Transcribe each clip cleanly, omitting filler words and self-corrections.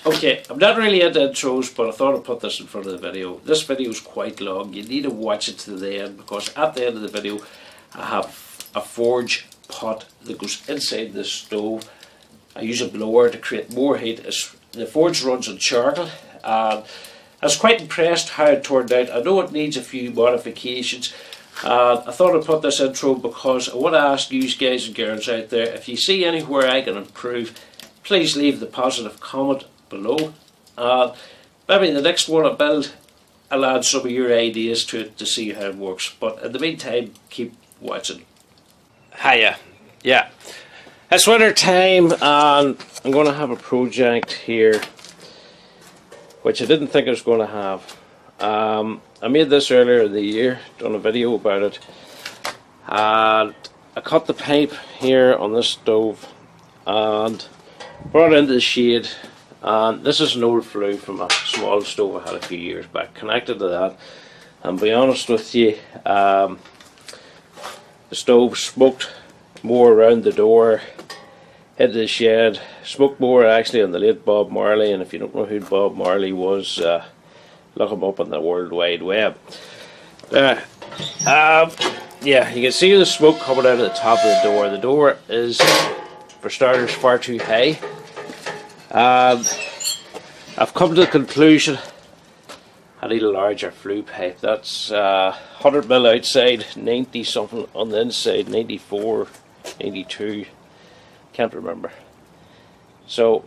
Okay, I'm not really into intros, but I thought I'd put this in front of the video. This video is quite long. You need to watch it to the end, because at the end of the video I have a forge pot that goes inside the stove. I use a blower to create more heat. The forge runs on charcoal, and I was quite impressed how it turned out. I know it needs a few modifications. I thought I'd put this intro because I want to ask you guys and girls out there, if you see anywhere I can improve, please leave the positive comment below. Maybe the next one I build, I'll add some of your ideas to it to see how it works. But in the meantime, keep watching. Hiya. Yeah. It's winter time and I'm going to have a project here which I didn't think I was going to have. I made this earlier in the year, done a video about it, and I cut the pipe here on this stove and brought it into the shade. And this is an old flue from a small stove I had a few years back, connected to that. And to be honest with you, the stove smoked more around the door, into the shed, smoked more actually on the late Bob Marley. And if you don't know who Bob Marley was, look him up on the World Wide Web. Yeah, you can see the smoke coming out of the top of the door. The door is, for starters, far too high. I've come to the conclusion I need a larger flue pipe. That's 100mm outside, 90 something on the inside, 94, 92, can't remember. So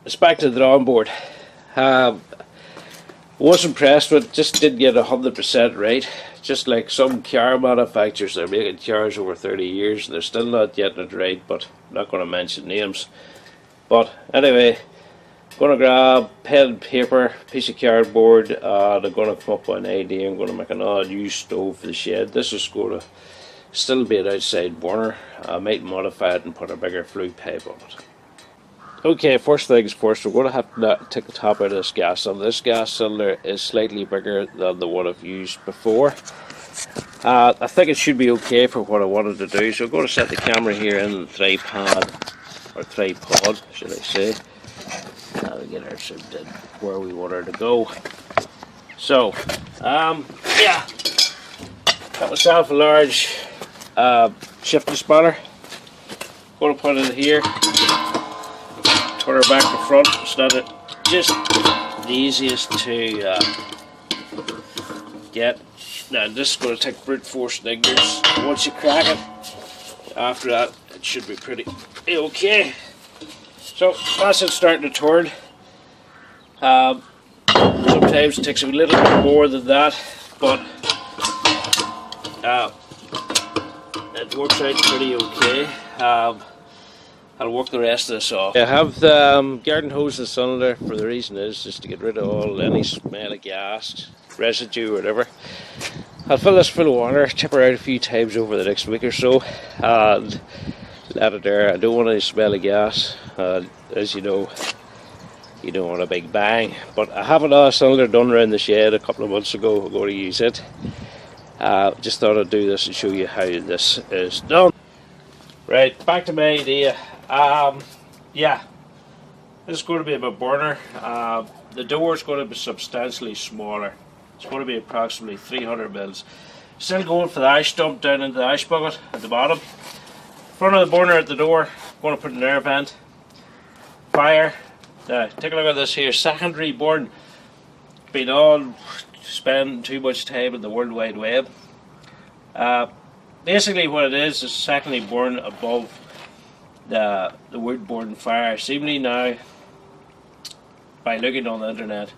it's back to the drawing board. Was impressed with it, just didn't get 100% right. Just like some car manufacturers, they're making cars over 30 years and they're still not getting it right, but I'm not going to mention names. But anyway, I'm going to grab pen and paper, piece of cardboard, and I'm going to come up with an idea. I'm going to make another new stove for the shed. This is going to still be an outside burner. I might modify it and put a bigger flue pipe on it. Okay, first things first, we're going to have to take the top out of this gas cylinder. This gas cylinder is slightly bigger than the one I've used before. I think it should be okay for what I wanted to do, so I'm going to set the camera here in the tripod, or tripod should I say. Now we get her zoomed in where we want her to go. So, yeah, got myself a large shifting spanner. Going to put it here, turn her back to front. It's not just the easiest to get. Now this is going to take brute force fingers. Once you crack it, after that it should be pretty okay. So that's it starting to turn. Sometimes it takes a little bit more than that, but it works out pretty okay. I'll work the rest of this off. I have the garden hose the cylinder for the reason is just to get rid of all any smell of gas, residue, or whatever. I'll fill this full of water, tip her out a few times over the next week or so, and let it there. I don't want any smell of gas. As you know, you don't want a big bang. But I have another cylinder done around the shed a couple of months ago. I'm going to use it. Just thought I'd do this and show you how this is done. Right, back to my idea. Yeah, this is going to be a burner. The door is going to be substantially smaller. It's going to be approximately 300 mils. Still going for the ash dump down into the ash bucket at the bottom. Front of the burner at the door, going to put an air vent. Fire. Now, take a look at this here. Secondary burn. Been on spending too much time in the World Wide Web. Basically what it is a secondary burn above the wood burn fire. Seemingly now, by looking on the internet,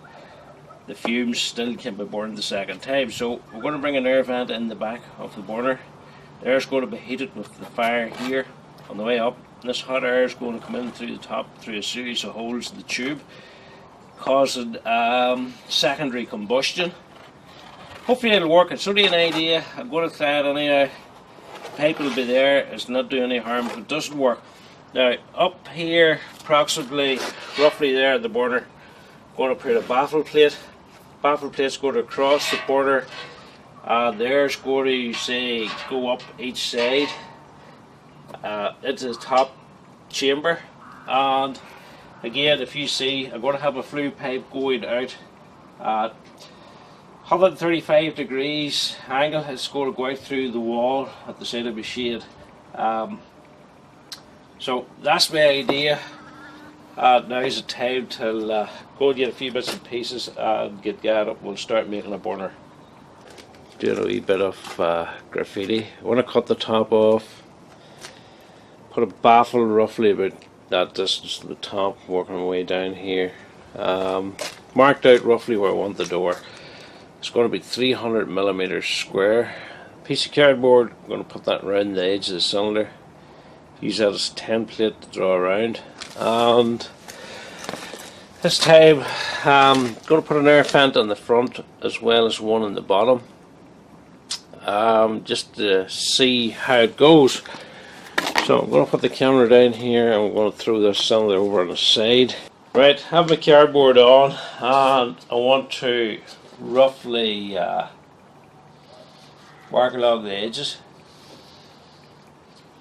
the fumes still can be burned the second time. So we're going to bring an air vent in the back of the burner. The air is going to be heated with the fire here on the way up. And this hot air is going to come in through the top through a series of holes in the tube, causing secondary combustion. Hopefully it'll work. It's only an idea. I'm going to try it anyhow. The pipe will be there. It's not doing any harm if it doesn't work. Now up here, approximately roughly there at the burner, going to put a baffle plate. Baffle plate's going to cross the burner. There's going to say go up each side into the top chamber, and Again, if you see, I'm going to have a flue pipe going out at 135 degrees angle. It's going to go out through the wall at the side of my shade. So that's my idea. Now is the time to go and get a few bits and pieces and get going up. We'll start making a burner. Doing a wee bit of graffiti. I want to cut the top off. Put a baffle roughly about that distance to the top, working my way down here. Marked out roughly where I want the door. It's going to be 300mm square. Piece of cardboard, I'm going to put that around the edge of the cylinder. Use that as a template to draw around. And this time I'm going to put an air vent on the front as well as one on the bottom. Just to see how it goes. So I'm going to put the camera down here and I'm going to throw this cylinder over on the side. Right, have my cardboard on and I want to roughly mark along the edges.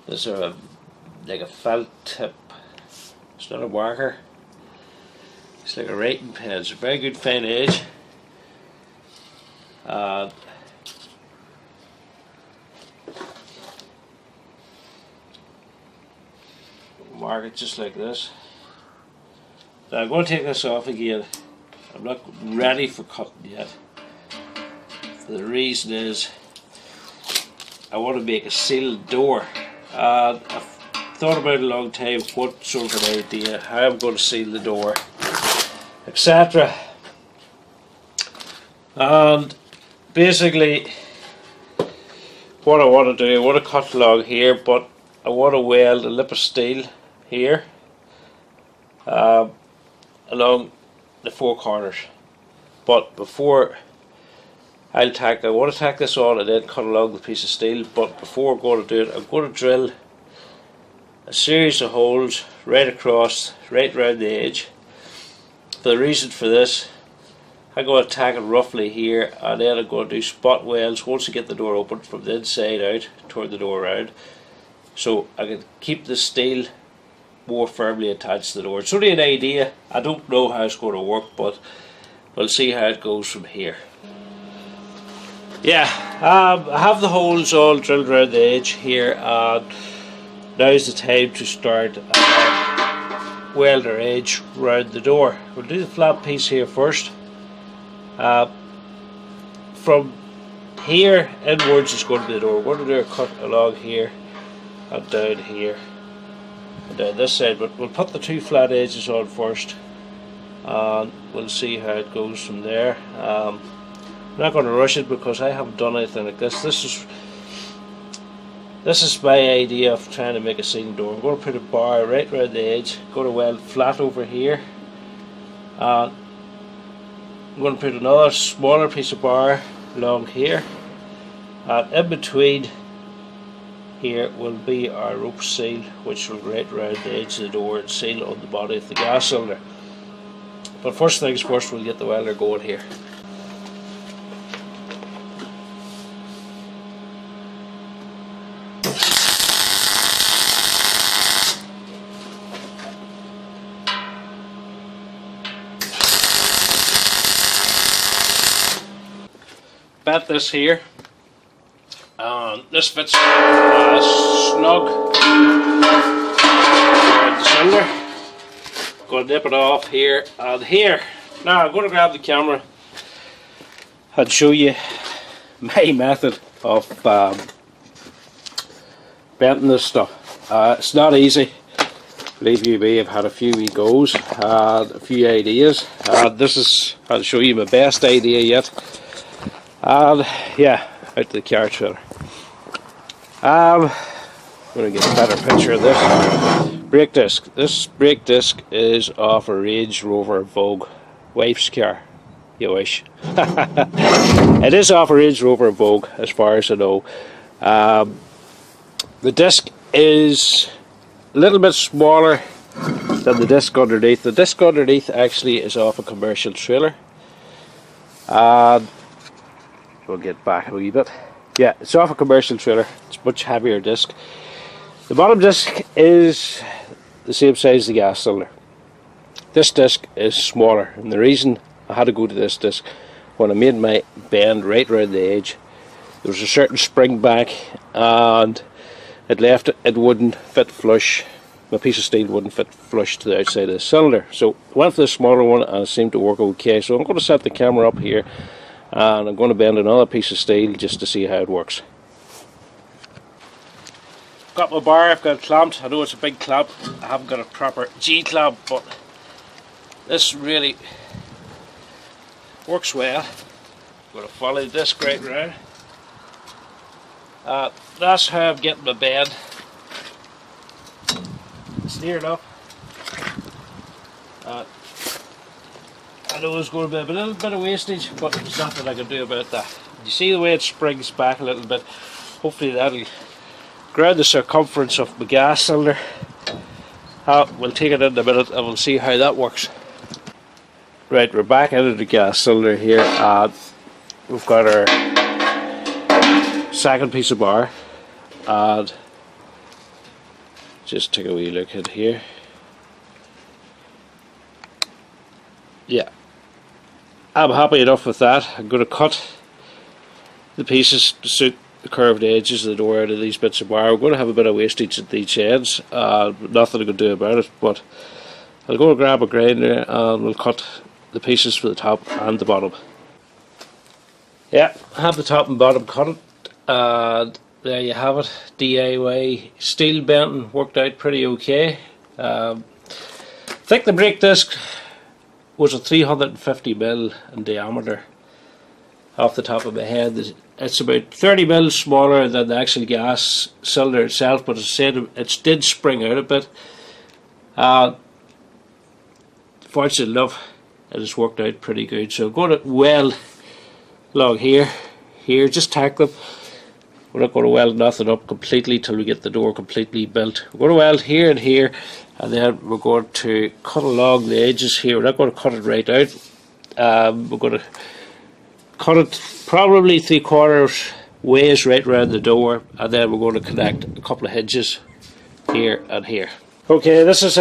This is like a felt tip. It's not a marker. It's like a writing pen. It's a very good fine edge. Mark it just like this. Now I'm going to take this off again. I'm not ready for cutting yet. The reason is I want to make a sealed door. I've thought about it a long time, what sort of an idea, how I'm going to seal the door, etc. And basically what I want to do, I want to cut along here, but I want to weld a lip of steel here along the four corners. But before I want to tack this on and then cut along the piece of steel, but before I'm going to do it, I'm going to drill a series of holes right across, right around the edge. The reason for this, I'm going to tack it roughly here, and then I'm going to do spot welds once I get the door open from the inside out, turn the door around, so I can keep the steel more firmly attached to the door. It's only an idea. I don't know how it's going to work, but we'll see how it goes from here. Yeah, I have the holes all drilled around the edge here, and now's the time to start weld our edge around the door. We'll do the flat piece here first. From here inwards is going to be the door. We're going to do a cut along here and down here and down this side, but we'll put the two flat edges on first and we'll see how it goes from there. I'm not going to rush it because I haven't done anything like this. This is my idea of trying to make a ceiling door. I'm going to put a bar right around the edge, go to weld flat over here, and I'm going to put another smaller piece of bar along here, and in between here will be our rope seal, which will go right around the edge of the door and seal on the body of the gas cylinder. But first things first, we'll get the welder going here. Bent this here, and this fits snug around the cylinder. Going to nip it off here and here. Now I'm going to grab the camera and show you my method of benting this stuff. It's not easy, believe you me. I've had a few wee goes, had a few ideas, and this is, I'll show you my best idea yet. And yeah, out to the car trailer. I'm going to get a better picture of this. Brake disc. This brake disc is off a Range Rover Vogue. Wife's car. You wish. It is off a Range Rover Vogue, as far as I know. The disc is a little bit smaller than the disc underneath. The disc underneath actually is off a commercial trailer. We'll get back a wee bit. Yeah, it's off a commercial trailer. It's a much heavier disc. The bottom disc is the same size as the gas cylinder. This disc is smaller, and the reason I had to go to this disc, when I made my bend right around the edge, there was a certain spring back, and it wouldn't fit flush. My piece of steel wouldn't fit flush to the outside of the cylinder, so I went for the smaller one, and it seemed to work okay. So I'm going to set the camera up here, and I'm going to bend another piece of steel just to see how it works. Got my bar, I've got it clamped. I know it's a big clamp, I haven't got a proper G-clamp, but this really works well. I'm going to follow the disc right round. That's how I'm getting my bend. It's near enough. I know there's going to be a little bit of wastage, but there's nothing I can do about that. You see the way it springs back a little bit? Hopefully that'll ground the circumference of my gas cylinder. We'll take it in a minute and we'll see how that works. Right, we're back into the gas cylinder here, and we've got our second piece of bar, and just take a wee look at here. Yeah, I'm happy enough with that. I'm going to cut the pieces to suit the curved edges of the door out of these bits of bar. We're going to have a bit of wastage at each ends, nothing I can do about it, but I'll go and grab a grinder and we'll cut the pieces for the top and the bottom. Yeah, I have the top and bottom cut, and there you have it. DIY steel benting worked out pretty okay. I think the brake disc was a 350mm in diameter. Off the top of my head, it's about 30mm smaller than the actual gas cylinder itself, but as I said, it did spring out a bit. Fortunately enough, it has worked out pretty good. So I'm going to weld along here, just tack them. We're not going to weld nothing up completely till we get the door completely built. We're going to weld here and here, and then we're going to cut along the edges here. We're not going to cut it right out. We're going to cut it probably 3/4 ways right around the door, and then we're going to connect a couple of hinges here and here. Okay, this is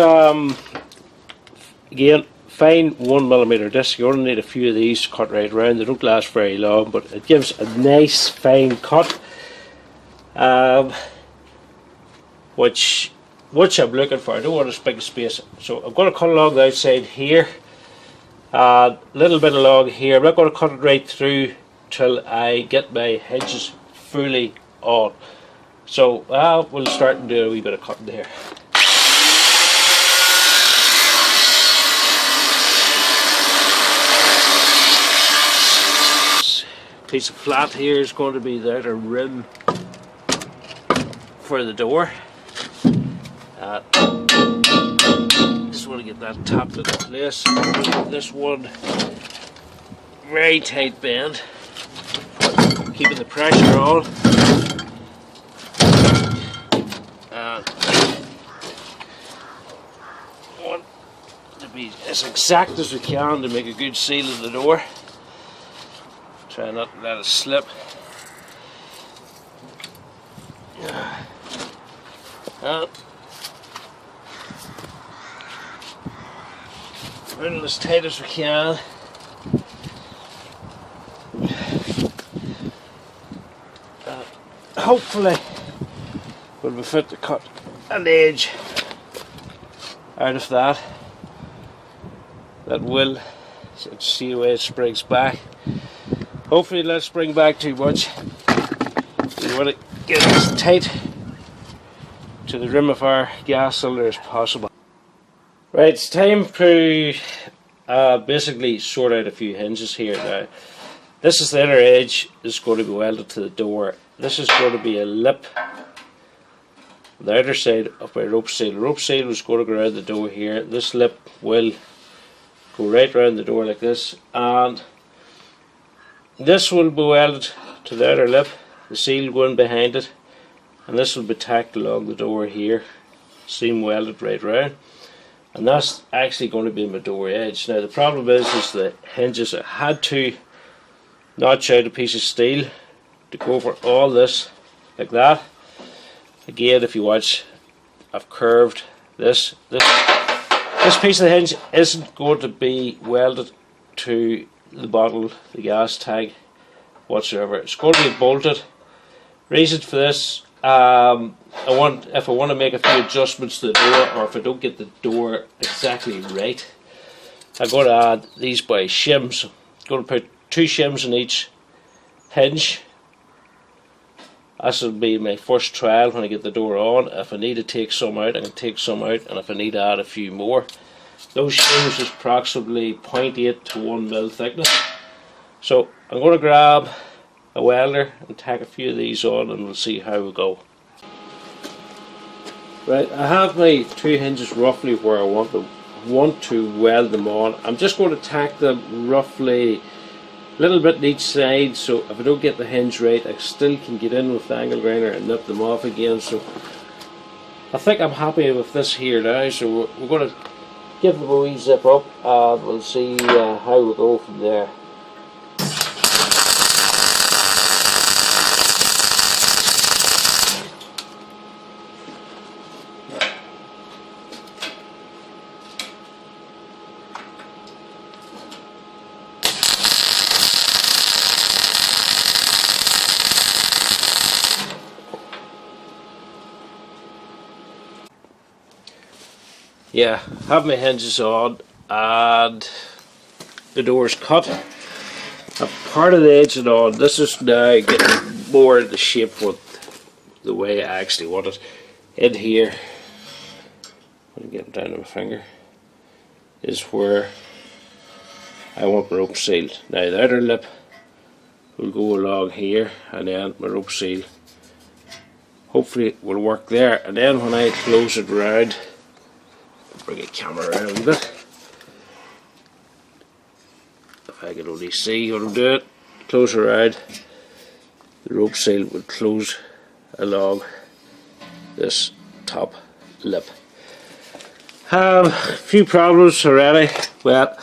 again fine 1mm disc. You only need a few of these to cut right around. They don't last very long, but it gives a nice fine cut, which I'm looking for. I don't want as big a space, so I'm going to cut along the outside here, a little bit along here. I'm not going to cut it right through till I get my hinges fully on. So we'll start and do a wee bit of cutting here. Piece of flat here is going to be the outer rim for the door. Just want to get that tapped into place. This one very tight bend, keeping the pressure on. Want to be as exact as we can to make a good seal in the door. Try not to let it slip. Run it as tight as we can. Hopefully we'll be fit to cut an edge out of that. That will, so see the way it springs back. Hopefully let's spring back too much. We want to get as tight to the rim of our gas cylinder as possible. Right, it's time to basically sort out a few hinges here now. This is the inner edge, is going to be welded to the door. This is going to be a lip on the outer side of my rope seal. The rope seal was going to go around the door here. This lip will go right around the door like this, and this will be welded to the outer lip, the seal going behind it, and this will be tacked along the door here, seam welded right round, and that's actually going to be my door edge. Now the problem is the hinges. I had to notch out a piece of steel to go over all this like that. Again, if you watch, I've curved this This piece of the hinge isn't going to be welded to the bottle, the gas tank whatsoever. It's going to be bolted. Reason for this, if I want to make a few adjustments to the door, or if I don't get the door exactly right, I'm going to add these by shims. I'm going to put 2 shims in each hinge. This will be my first trial when I get the door on. If I need to take some out, I can take some out, and if I need to add a few more. Those shims is approximately 0.8 to 1 mil thickness. So I'm going to grab a welder and tack a few of these on, and we'll see how we go. Right, I have my 2 hinges roughly where I want to weld them on. I'm just going to tack them roughly a little bit on each side, so if I don't get the hinge right, I still can get in with the angle grinder and nip them off again. So I think I'm happy with this here now, so we're going to give them a wee zip up and we'll see how we go from there. Yeah, have my hinges on and the door's cut. I've parted the edge and on. This is now getting more into shape with the way I actually want it. In here, I'm getting down to my finger, is where I want my rope seal. Now the outer lip will go along here, and then my rope seal hopefully will work there, and then when I close it round, bring the camera around a wee bit, if I can only see what I'm doing, close it around, the rope seal will close along this top lip. A few problems already. Well,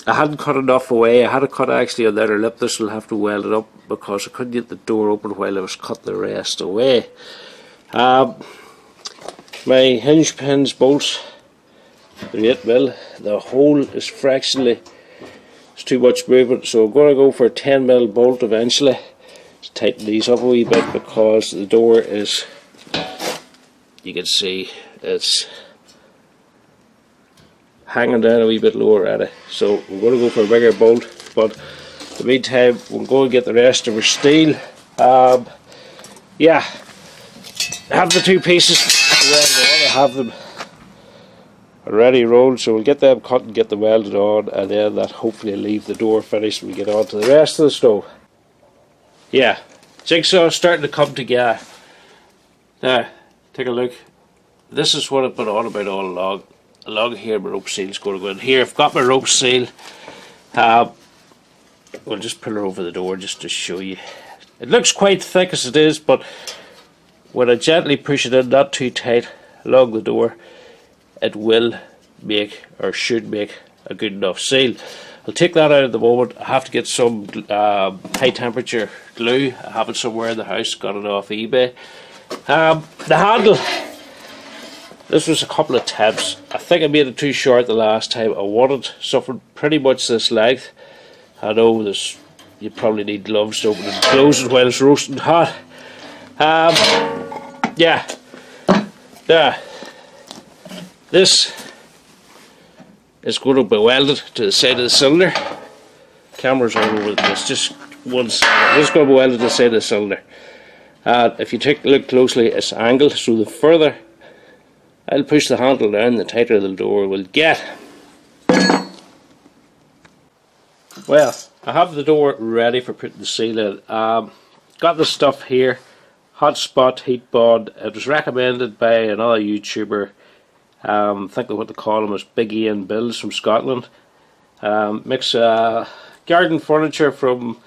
I hadn't cut enough away. I had to cut actually on the outer lip. This will have to weld it up because I couldn't get the door open while I was cutting the rest away. My hinge pins, bolts, they're 8 mil. The hole is fractionally, it's too much movement, so I'm going to go for a 10 mil bolt eventually to tighten these up a wee bit, because the door is, you can see, it's hanging down a wee bit lower at it. So we're going to go for a bigger bolt, but in the meantime we'll go and get the rest of our steel. Yeah, I have the 2 pieces welded on. I have them already rolled, so we'll get them cut and get them welded on, and then that hopefully will leave the door finished and we get on to the rest of the stove. Yeah, jigsaw starting to come together. Now, take a look. This is what I've been on about all along. Along here my rope seal is going to go in here. I've got my rope seal. We'll just pull her over the door just to show you. It looks quite thick as it is, but when I gently push it in, not too tight, along the door, it will make, or should make, a good enough seal. I'll take that out at the moment. I have to get some high temperature glue. I have it somewhere in the house, got it off eBay. The handle, this was a couple of attempts. I think I made it too short the last time. I wanted something pretty much this length. I know this, you probably need gloves to open and close it while it's roasting hot. Yeah, there. This is going to be welded to the side of the cylinder. Camera's all over this, just one side. This is going to be welded to the side of the cylinder. If you take a look closely, it's angled, so the further I'll push the handle down, the tighter the door will get. Well, I have the door ready for putting the seal in. Got the stuff here, hot spot heat bond. It was recommended by another YouTuber. I think what they call him is Big Ian Bills from Scotland. Mix garden furniture from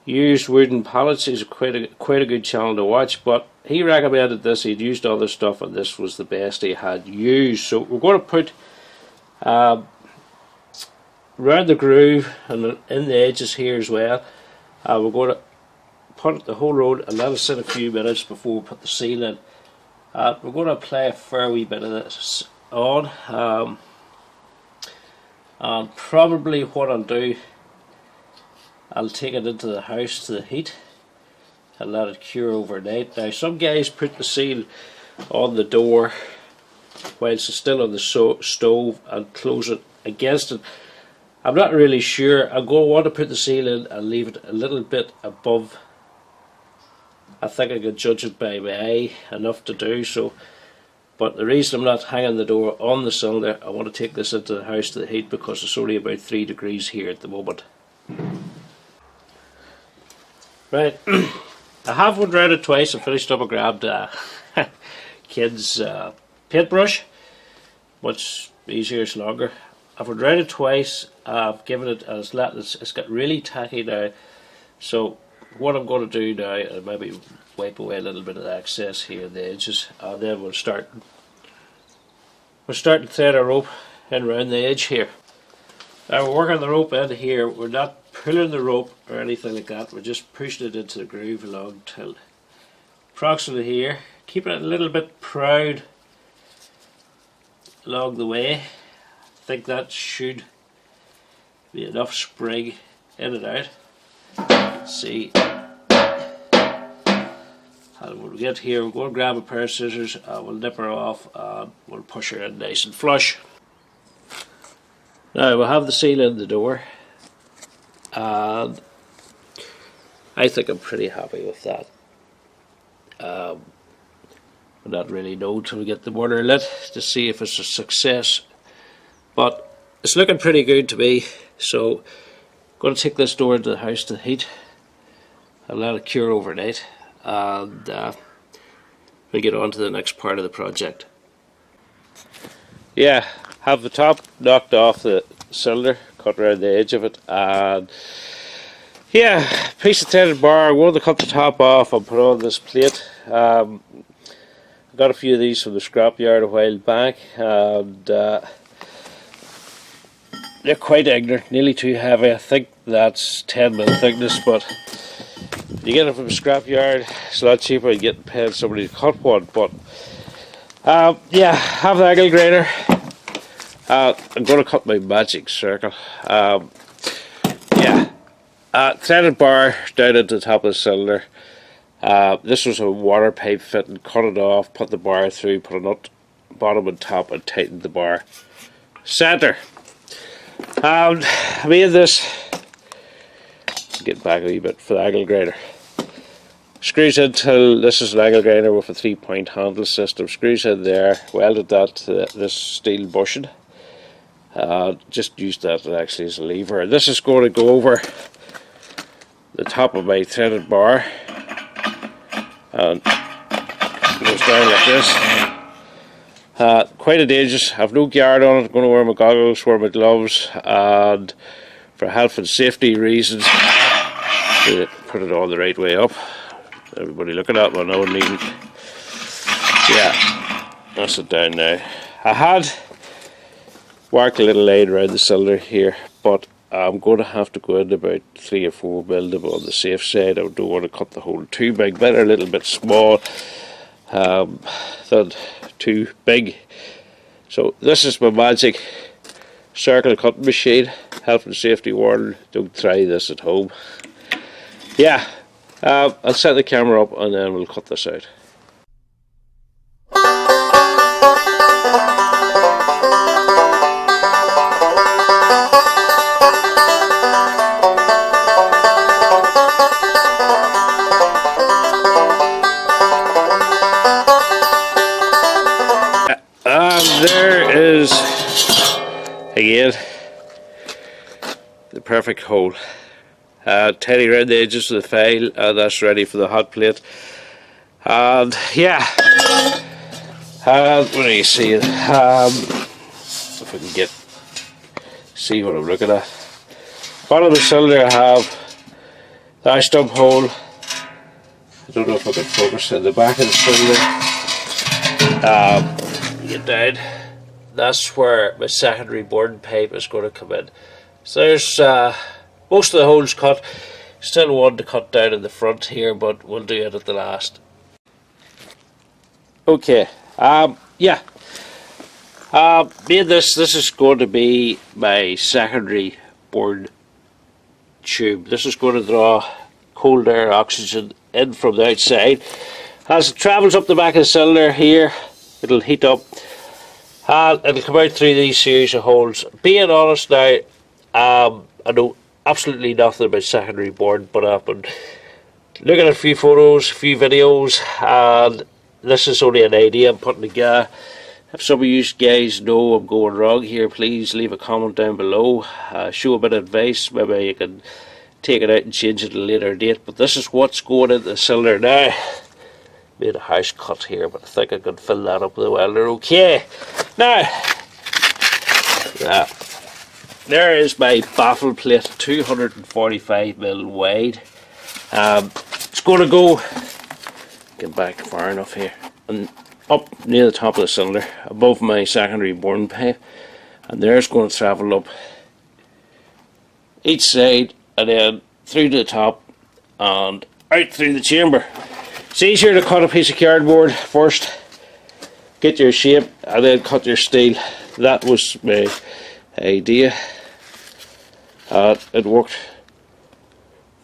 used wooden pallets. He's quite a good channel to watch, but he recommended this. He'd used other stuff and this was the best he had used. So we're going to put round the groove and in the edges here as well. We're going to put the whole road and let it sit a few minutes before we put the seal in. We're going to apply a fair wee bit of this on, and probably what I'll do, I'll take it into the house to the heat and let it cure overnight. Now some guys put the seal on the door whilst it's still on the stove and close it against it. I'm not really sure. I'm going to want to put the seal in and leave it a little bit above. I think I can judge it by my eye enough to do so. But the reason I'm not hanging the door on the cylinder, I want to take this into the house to the heat because it's only about 3 degrees here at the moment. Right, I have went round it twice. I finished up. I grabbed kid's paintbrush, much easier, it's longer. I've went round it twice. I've given it as it's got really tacky now. So what I'm going to do now is maybe wipe away a little bit of the excess here in the edges, and then we'll start to thread our rope in around the edge here. Now we're working the rope in here. We're not pulling the rope or anything like that. We're just pushing it into the groove along till approximately here, keeping it a little bit proud along the way. I think that should be enough spring in and out. Let's see. And when we get here, we're going to grab a pair of scissors and we'll nip her off and we'll push her in nice and flush. Now we'll have the seal in the door, and I think I'm pretty happy with that. We'll not really know until we get the mortar lit to see if it's a success, but it's looking pretty good to me. So I'm going to take this door into the house to heat and let it cure overnight, and we'll get on to the next part of the project. Yeah, have the top knocked off the cylinder, cut around the edge of it, and yeah, piece of threaded bar. I wanted to cut the top off and put on this plate. I got a few of these from the scrapyard a while back, and they're quite ignorant, nearly too heavy. I think that's 10mm thickness, but you get it from a scrapyard, it's a lot cheaper than getting paid somebody to cut one. But yeah, have the angle grinder. I'm going to cut my magic circle. Yeah, threaded bar down into the top of the cylinder. This was a water pipe fitting. Cut it off, put the bar through, put a nut bottom and top, and tightened the bar center. I made this. Get back a wee bit for the angle grinder. Screws into, this is an angle grinder with a 3-point handle system. Screws in there, welded that to this steel bushing. Just used that actually as a lever. This is going to go over the top of my threaded bar, and it goes down like this. Quite a dangerous. I've no guard on it. I'm going to wear my goggles, wear my gloves, and for health and safety reasons, put it all the right way up. Everybody looking at me, no one needing. Yeah, that's it down now. I had worked a little line around the cylinder here, but I'm going to have to go in about 3 or 4 millimeter on the safe side. I don't want to cut the hole too big, better a little bit small than too big. So this is my magic circle cutting machine. Health and safety warning, don't try this at home. Yeah, I'll set the camera up and then we'll cut this out. And there is, again, the perfect hole. Tidy around the edges of the file, and that's ready for the hot plate. And yeah, what do you see? If I can see what I'm looking at. Bottom of the cylinder, I have the ash dump hole. I don't know if I can focus in the back of the cylinder. Get down. That's where my secondary boarding pipe is going to come in. So there's most of the holes cut. Still one to cut down in the front here, but we'll do it at the last. Okay, yeah. Made this is going to be my secondary board tube. This is going to draw cold air, oxygen in from the outside. As it travels up the back of the cylinder here, it'll heat up and it'll come out through these series of holes. Being honest now, I know absolutely nothing about secondary board, but I've been looking at a few photos, a few videos, and this is only an idea I'm putting together. If some of you guys know I'm going wrong here, please leave a comment down below. Show a bit of advice. Maybe you can take it out and change it at a later date. But this is what's going into the cylinder now. Made a harsh cut here, but I think I can fill that up with a welder. Okay. Now, there is my baffle plate, 245mm wide. It's going to go, get back far enough here, and up near the top of the cylinder, above my secondary boring pipe, and there's going to travel up each side and then through to the top and out through the chamber. It's easier to cut a piece of cardboard first, get your shape, and then cut your steel. That was my idea. It worked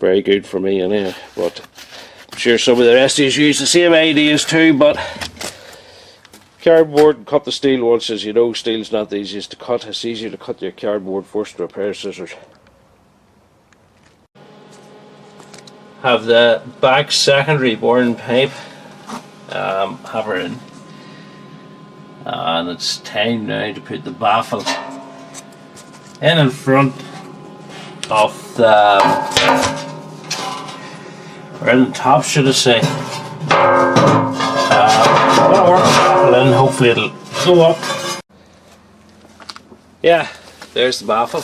very good for me anyway, but I'm sure some of the rest of you use the same ideas too. But cardboard, cut the steel once. As you know, steel's not the easiest to cut. It's easier to cut your cardboard first with a pair of scissors. Have the back secondary boring pipe hammer in, and it's time now to put the baffle in front of the, or in the top, should I say. I'm going to work the baffle in, hopefully it'll go up. Yeah, there's the baffle.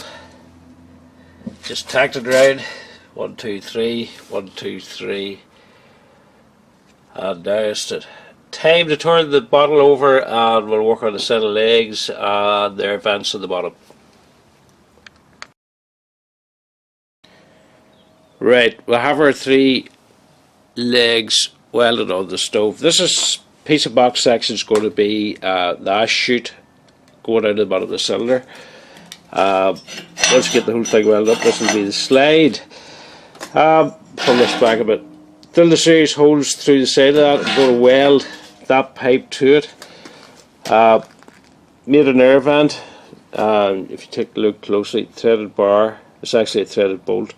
Just tacked it around. 1, 2, 3, 1, 2, 3, and now it's time to turn the bottle over, and we'll work on a set of legs and their vents at the bottom. Right, we'll have our 3 legs welded on the stove. This is piece of box section is going to be the ash chute going out of the bottom of the cylinder. Once you get the whole thing welded up, this will be the slide. Pull this back a bit. Drill the series holes through the side of that. I'm going to weld that pipe to it. Made an air vent. If you take a look closely, threaded bar. It's actually a threaded bolt.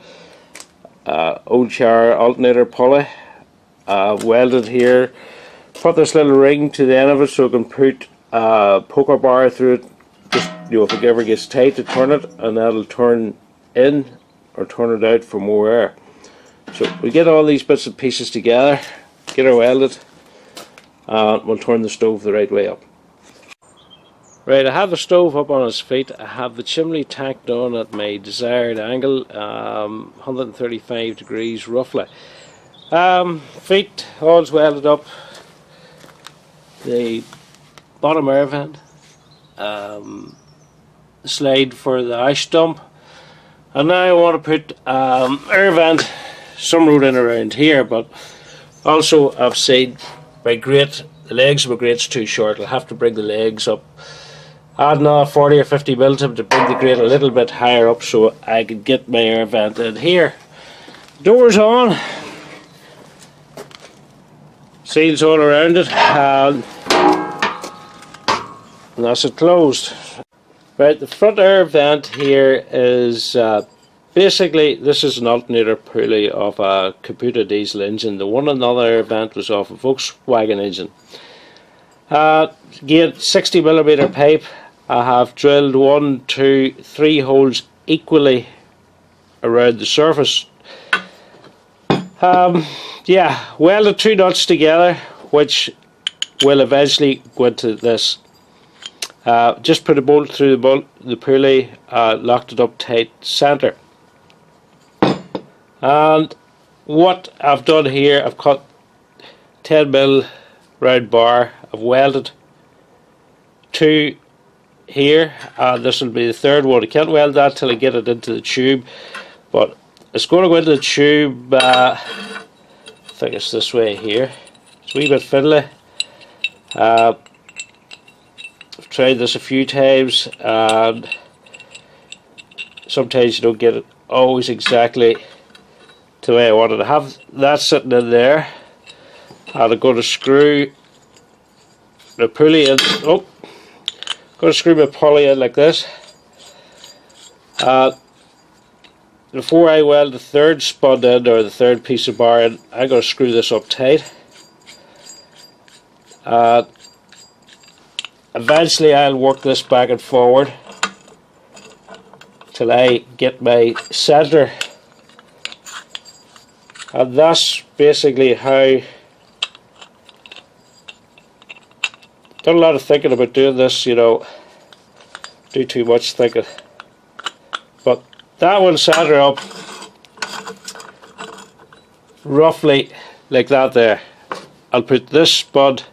Old char alternator pulley. Welded here. Put this little ring to the end of it so I can put a poker bar through it. Just, you know, if it ever gets tight, to turn it, and that'll turn in or turn it out for more air. So we get all these bits and pieces together, get her welded, and we'll turn the stove the right way up. Right, I have the stove up on its feet. I have the chimney tacked on at my desired angle, 135 degrees roughly. Feet all's welded up. The bottom air vent, slide for the ash dump, and now I want to put air vent some road in around here, but also I've seen my grate, the legs of my grate's too short. I'll have to bring the legs up, add another 40 or 50 mil to bring the grate a little bit higher up so I can get my air vent in here. Doors on, seals all around it, and that's it closed. Right, the front air vent here is basically, this is an alternator pulley of a computer diesel engine. The one on the other air vent was off a Volkswagen engine. Again, 60mm pipe. I have drilled 1, 2, 3 holes equally around the surface. Yeah, welded 2 nuts together, which will eventually go into this. Just put a bolt through the pulley, locked it up tight centre. And what I've done here, I've cut 10mm round bar. I've welded 2 here, and this will be the third one. I can't weld that till I get it into the tube, but it's going to go into the tube. I think it's this way here. It's a wee bit fiddly. I've tried this a few times, and sometimes you don't get it always exactly to the way I wanted to have that sitting in there. And I'm going to screw the pulley in. Oh, going to screw my pulley in like this. Before I weld the third spud in, or the third piece of bar in, I'm going to screw this up tight. Eventually I'll work this back and forward till I get my centre, and that's basically how. Done a lot of thinking about doing this, you know, do too much thinking, but that will centre up roughly like that there. I'll put this spud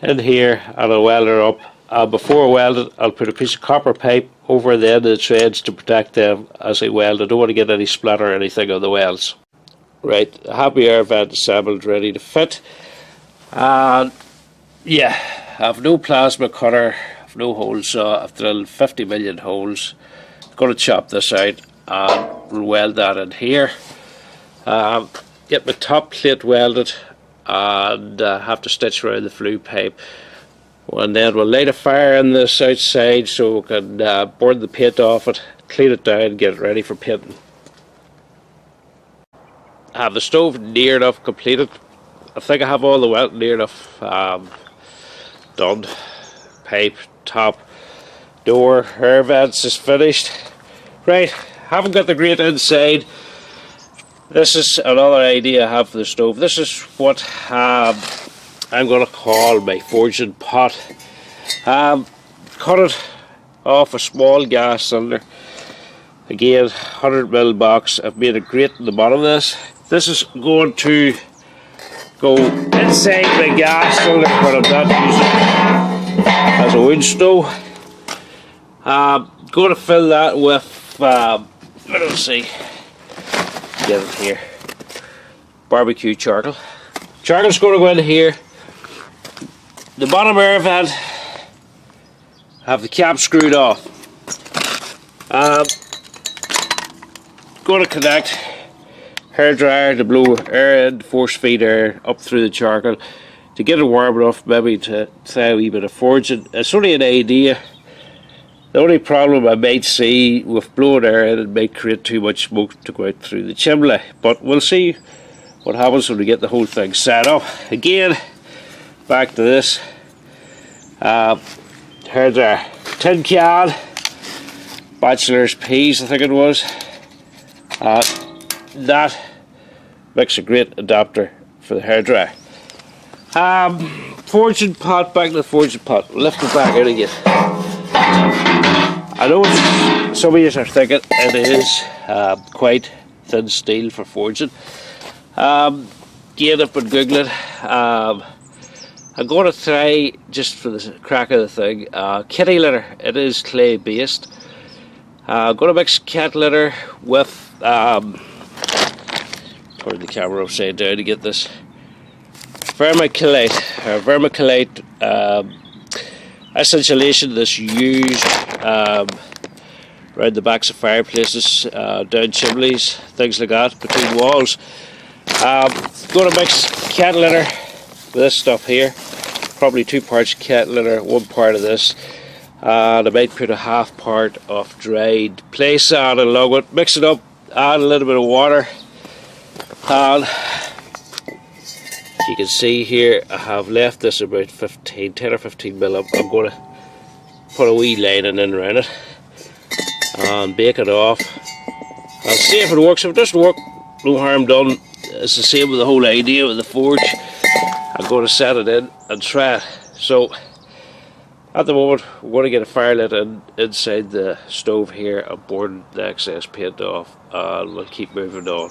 in here and I'll weld her up. Before I weld it, I'll put a piece of copper pipe over the end of the threads to protect them as I weld. I don't want to get any splatter or anything on the welds. Right, I have my air vent assembled, ready to fit. And yeah, I have no plasma cutter, I have no hole saw. I've drilled 50 million holes. I'm going to chop this out and we'll weld that in here. Get my top plate welded, and have to stitch around the flue pipe, and then we'll light a fire on this outside so we can burn the paint off it, clean it down, get it ready for painting. I have the stove near enough completed. I think I have all the welding near enough done. Pipe, top, door, air vents is finished. Right, haven't got the grate inside. This is another idea I have for the stove. This is what I'm going to call my forging pot. Cut it off a small gas cylinder. Again, 100mm box. I've made a grate in the bottom of this. This is going to go inside the gas cylinder, but I'm not using it as a wood stove. Going to fill that with, let's see. Get it here. Barbecue charcoal. Charcoal's going to go in here. The bottom air vent, have the cap screwed off. Going to connect hair dryer to blow air in, force feed air up through the charcoal to get it warm enough, maybe to try a wee bit of forging. It's only an idea. The only problem I might see with blowing air in, it might create too much smoke to go out through the chimney, but we'll see what happens when we get the whole thing set up. Again, back to this hair dryer, tin can, bachelor's peas I think it was. That makes a great adapter for the hair dryer. Forging pot, back to the forging pot. We'll lift it back out again. I know some of you are thinking it is quite thin steel for forging. Again, I've been googling. I'm going to try, just for the crack of the thing, kitty litter. It is clay based. I'm going to mix cat litter with, turn the camera upside down to get this, vermiculite essentialation that's used around the backs of fireplaces, down chimneys, things like that, between walls. Going to mix cat litter with this stuff here, probably 2 parts cat litter, 1 part of this, and I might put a half part of dried play sand along with it. Mix it up, add a little bit of water, and you can see here I have left this about 10 or 15 mil. I'm going to put a wee lining in around it and bake it off. I'll see if it works. If it doesn't work, no harm done. It's the same with the whole idea with the forge. I'm going to set it in and try it. So at the moment we're going to get a fire lit inside the stove here and burn the excess paint off, and we'll keep moving on.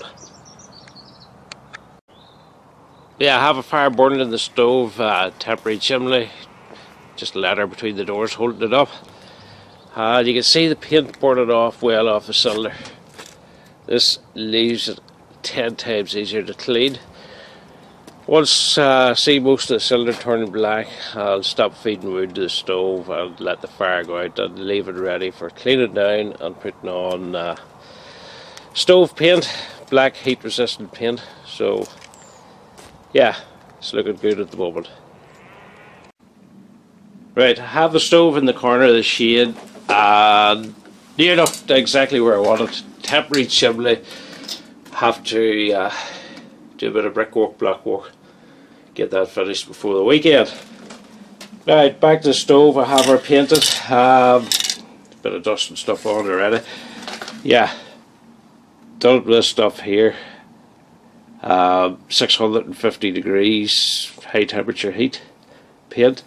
Yeah, I have a fire burning in the stove, temporary chimney, just a ladder between the doors holding it up. You can see the paint burning off well off the cylinder. This leaves it 10 times easier to clean. Once see most of the cylinder turning black, I'll stop feeding wood to the stove and let the fire go out and leave it ready for cleaning down and putting on stove paint, black heat resistant paint. So yeah, it's looking good at the moment. Right, I have the stove in the corner of the shade, near enough to exactly where I want it. Temporary chimney. Have to do a bit of brickwork, block work, get that finished before the weekend. Right, back to the stove. I have her painted. Bit of dust and stuff on already. Yeah, done this stuff here. 650 degrees, high temperature heat paint.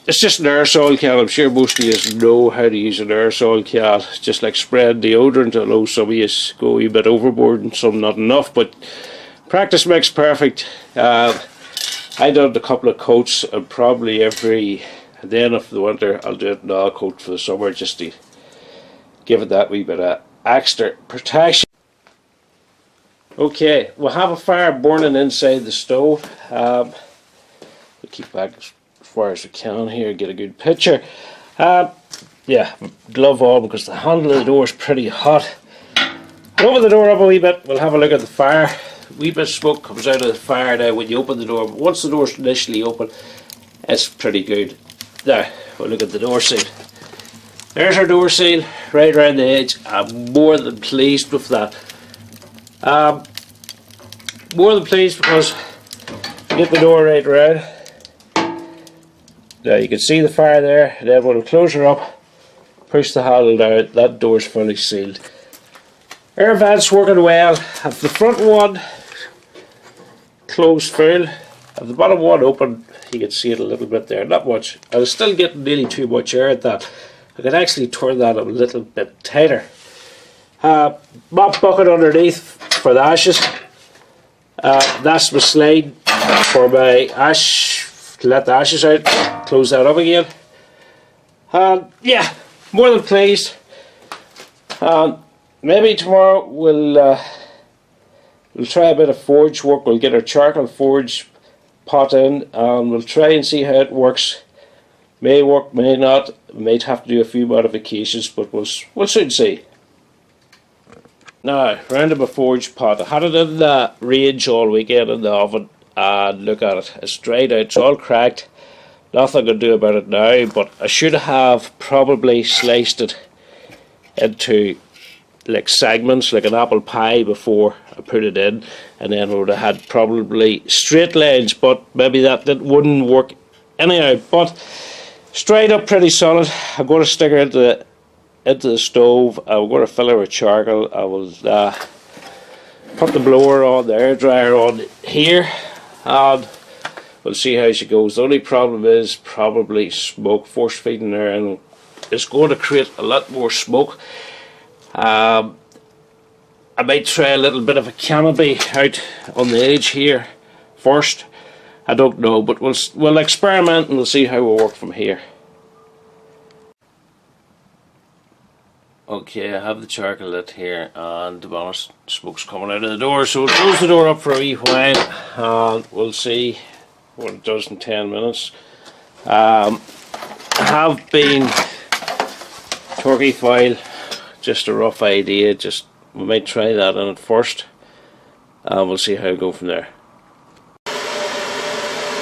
It's just an aerosol can. I'm sure most of you know how to use an aerosol can. It's just like spraying deodorant. I know some of you go a wee bit overboard and some not enough, but practice makes perfect. I done a couple of coats, and probably every then of the winter I'll do another coat for the summer just to give it that wee bit of extra protection. Okay, we'll have a fire burning inside the stove. We'll keep back as far as we can here, get a good picture. Yeah, glove on because the handle of the door is pretty hot. I'll open the door up a wee bit, we'll have a look at the fire. A wee bit of smoke comes out of the fire now when you open the door, but once the door's initially open, it's pretty good. Now, we'll look at the door seal. There's our door seal, right around the edge. I'm more than pleased with that. More than pleased because you get the door right around. Now you can see the fire there, and then when we close her up, push the handle down, that door's fully sealed. Air vents working well. Have the front one closed full, have the bottom one open. You can see it a little bit there, not much. I was still getting nearly too much air at that. I could actually turn that a little bit tighter. Mop bucket underneath for the ashes. That's my slide for my ash, to let the ashes out. Close that up again. Yeah, more than pleased. Maybe tomorrow we'll try a bit of forge work. We'll get our charcoal forge pot in and we'll try and see how it works. May work, may not. We might have to do a few modifications, but we'll soon see. Now, round to my forge pot. I had it in the range all weekend in the oven, and look at it. It's dried out, it's all cracked. Nothing I can do about it now, but I should have probably sliced it into like segments, like an apple pie before I put it in, and then I would have had probably straight lines, but maybe that wouldn't work anyhow. But straight up pretty solid. I'm going to stick her into the stove. I'm going to fill her with charcoal. I will put the blower on, the air dryer on here, and we'll see how she goes. The only problem is probably smoke, force feeding her, and it's going to create a lot more smoke. I might try a little bit of a canopy out on the edge here first. I don't know, but we'll experiment and we'll see how we work from here. Okay, I have the charcoal lit here, and to be honest, smoke's coming out of the door, so we'll close the door up for a wee while and we'll see what it does in 10 minutes. I have been turkey foil, just a rough idea, we might try that on it first and we'll see how we go from there.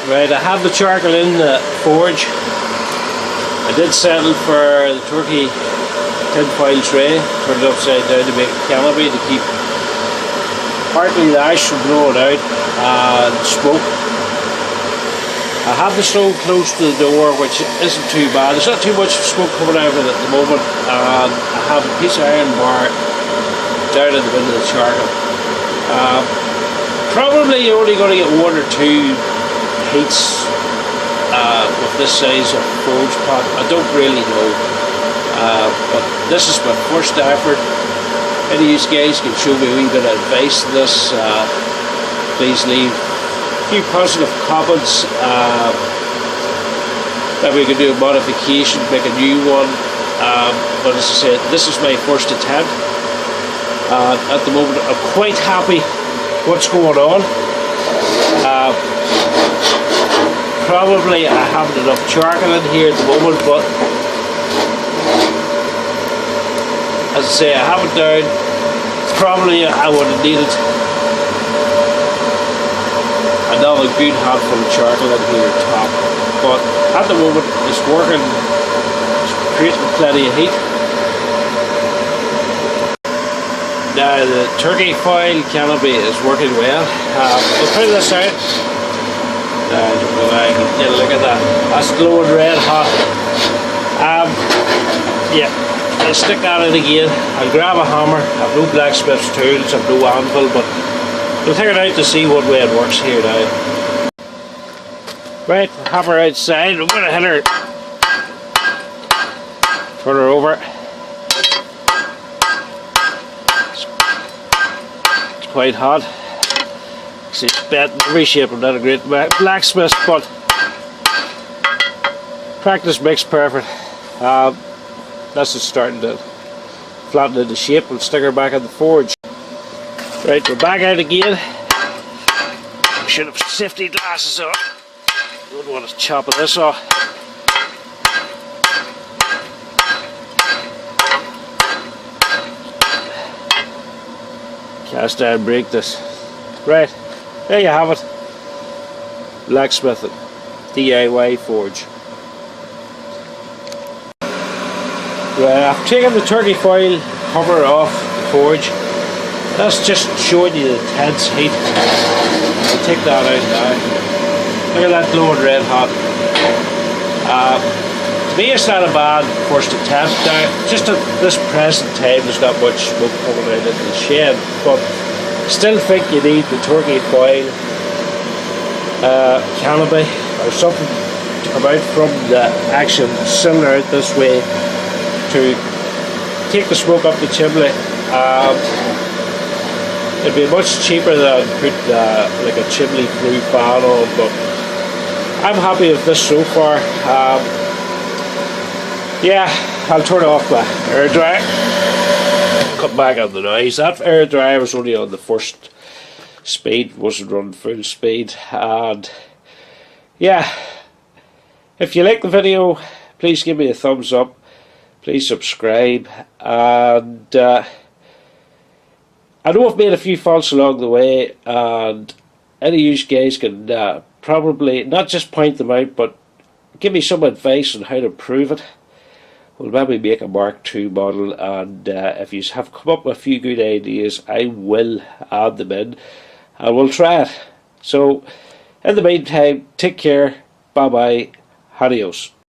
Right, I have the charcoal in the forge. I did settle for the turkey tinfoil tray, turn it upside down to make a canopy to keep partly the ash from blowing out and smoke. I have the stove close to the door, which isn't too bad. There's not too much smoke coming out of it at the moment, and I have a piece of iron bar down in the middle of the charcoal. Probably you're only going to get one or two heats with this size of forge pot. I don't really know. But this is my first effort. Any of you guys can show me a wee bit of advice on this. Please leave a few positive comments. That we can do a modification, make a new one. But as I said, this is my first attempt. At the moment, I'm quite happy what's going on. probably I haven't enough charcoal in here at the moment, but as I say, I have it down. Probably I would have needed another good handful of charcoal in here top, but at the moment it's working, it's creating plenty of heat. Now the turkey foil canopy is working well. We'll put this out. I can get a look at that. That's glowing red hot. Yeah, I'll stick that in again. I'll grab a hammer. I have no blacksmith's tools, I have no anvil, but we'll take it out to see what way it works here now. Right, have her outside. I'm going to hit her. Turn her over. It's quite hot. See, it's bent in every shape. I'm not a great blacksmith, but practice makes perfect. That's just starting to flatten into shape. We'll stick her back in the forge. Right, we're back out again. Should have safety glasses on. Don't want to chop this off. Cast iron break this. Right, there you have it. Blacksmithing, DIY forge. Right, I've taken the turkey foil cover off the forge. That's just showing you the intense heat. I'll take that out now. Look at that glowing red hot. To me it's not a bad first attempt. Now, just at this present time there's not much smoke coming out into the shed, but still think you need the turkey foil canopy or something to come out from the action cylinder out this way to take the smoke up the chimney. It'd be much cheaper than put like a chimney flue fan on, but I'm happy with this so far. Yeah, I'll turn off the air dryer. Cut back on the noise. That air dryer was only on the first speed, wasn't running full speed. And yeah, if you like the video, please give me a thumbs up. Please subscribe, and I know I've made a few faults along the way, and any of you guys can probably not just point them out, but give me some advice on how to improve it. We'll maybe make a Mark II model, and if you have come up with a few good ideas, I will add them in, and we'll try it. So, in the meantime, take care, bye bye, adios.